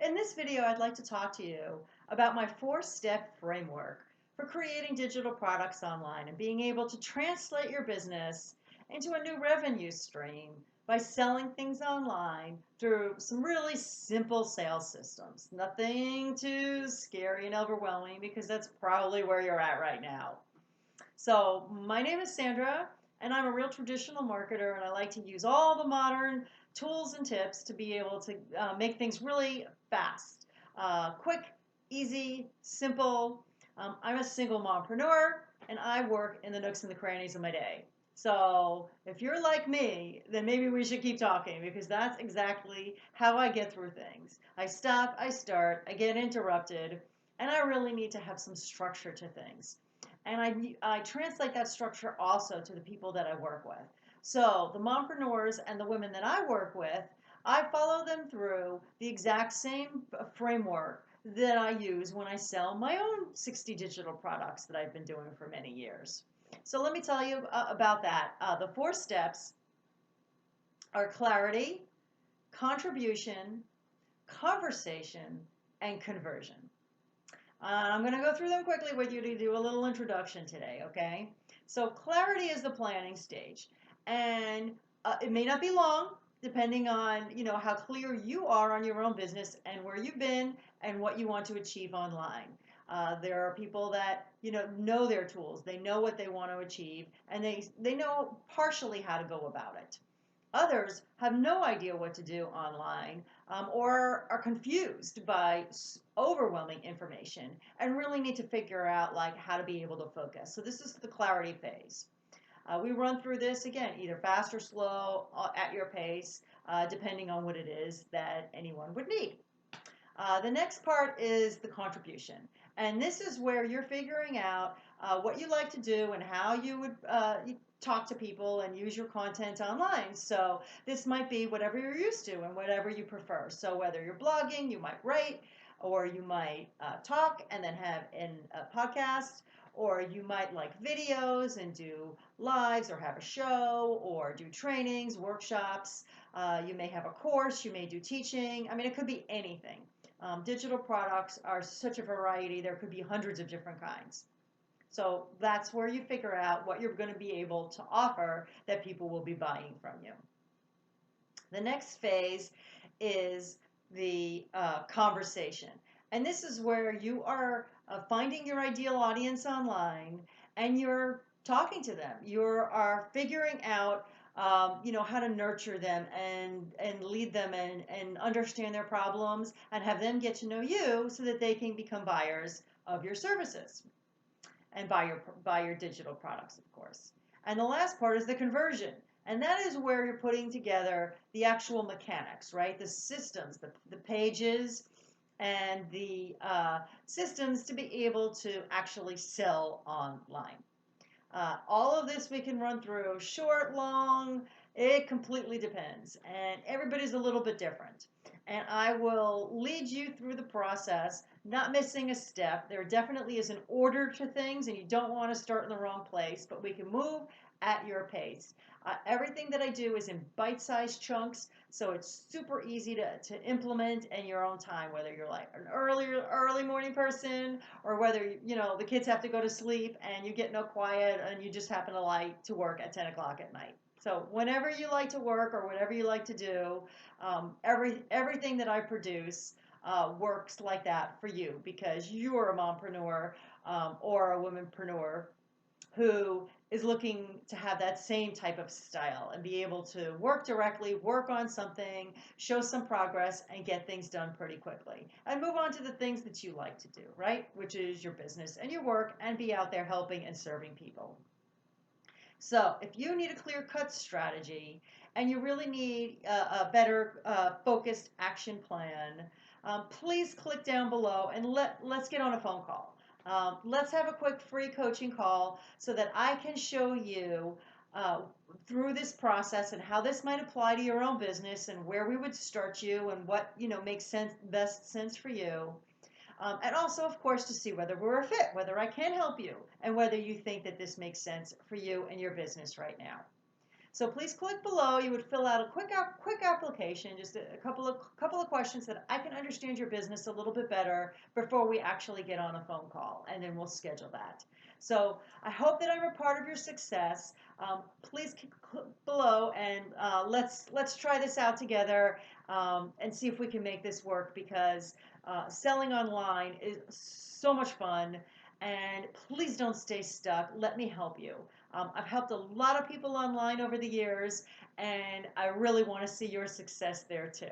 In this video, I'd like to talk to you about my 4-step framework for creating digital products online and being able to translate your business into a new revenue stream by selling things online through some really simple sales systems. Nothing too scary and overwhelming because that's probably where you're at right now. So my name is Sandra, and I'm a real traditional marketer, and I like to use all the modern tools and tips to be able to make things really fast, quick, easy, simple. I'm a single mompreneur, and I work in the nooks and the crannies of my day. So if you're like me, then maybe we should keep talking because that's exactly how I get through things. I stop, I start, I get interrupted, and I really need to have some structure to things. And I translate that structure also to the people that I work with. So the mompreneurs and the women that I work with, I follow them through the exact same framework that I use when I sell my own 60 digital products that I've been doing for many years. So let me tell you about that. The 4 steps are clarity, contribution, conversation, and conversion. I'm going to go through them quickly with you to do a little introduction today, okay? So clarity is the planning stage, and it may not be long, depending on how clear you are on your own business and where you've been and what you want to achieve online. There are people that know their tools, they know what they want to achieve, and they know partially how to go about it. Others have no idea what to do online, or are confused by overwhelming information and really need to figure out like how to be able to focus. So this is the clarity phase. We run through this again, either fast or slow, at your pace, depending on what it is that anyone would need. The next part is the contribution. And this is where you're figuring out what you like to do and how you would talk to people and use your content online. So this might be whatever you're used to and whatever you prefer. So whether you're blogging, you might write, or you might talk and then have a podcast, or you might like videos and do lives or have a show or do trainings, workshops. You may have a course, you may do teaching. I mean, it could be anything. Digital products are such a variety. There could be hundreds of different kinds. So that's where you figure out what you're going to be able to offer that people will be buying from you. The next phase is the conversation. And this is where you are finding your ideal audience online and you're talking to them. You are figuring out how to nurture them and lead them and understand their problems and have them get to know you so that they can become buyers of your services and buy your digital products, of course. And the last part is the conversion. And that is where you're putting together the actual mechanics, right? The systems, the pages, and the systems to be able to actually sell online. All of this we can run through, short, long, it completely depends. And everybody's a little bit different. And I will lead you through the process, not missing a step. There definitely is an order to things, and you don't want to start in the wrong place, but we can move at your pace. Everything that I do is in bite-sized chunks, so it's super easy to implement in your own time, whether you're like an early morning person or whether the kids have to go to sleep and you get no quiet and you just happen to like to work at 10 o'clock at night. So whenever you like to work or whatever you like to do, everything that I produce works like that for you because you're a mompreneur or a womanpreneur who is looking to have that same type of style and be able to work directly, work on something, show some progress, and get things done pretty quickly. And move on to the things that you like to do, right? Which is your business and your work, and be out there helping and serving people. So if you need a clear-cut strategy and you really need a better focused action plan, please click down below and let's get on a phone call. Let's have a quick free coaching call so that I can show you through this process and how this might apply to your own business and where we would start you and what makes best sense for you. And also, of course, to see whether we're a fit, whether I can help you, and whether you think that this makes sense for you and your business right now. So please click below. You would fill out a quick application, just a couple of questions that I can understand your business a little bit better before we actually get on a phone call, and then we'll schedule that. So I hope that I'm a part of your success. Please click below, and let's try this out together, and see if we can make this work, because selling online is so much fun. And please don't stay stuck. Let me help you. I've helped a lot of people online over the years, and I really want to see your success there too.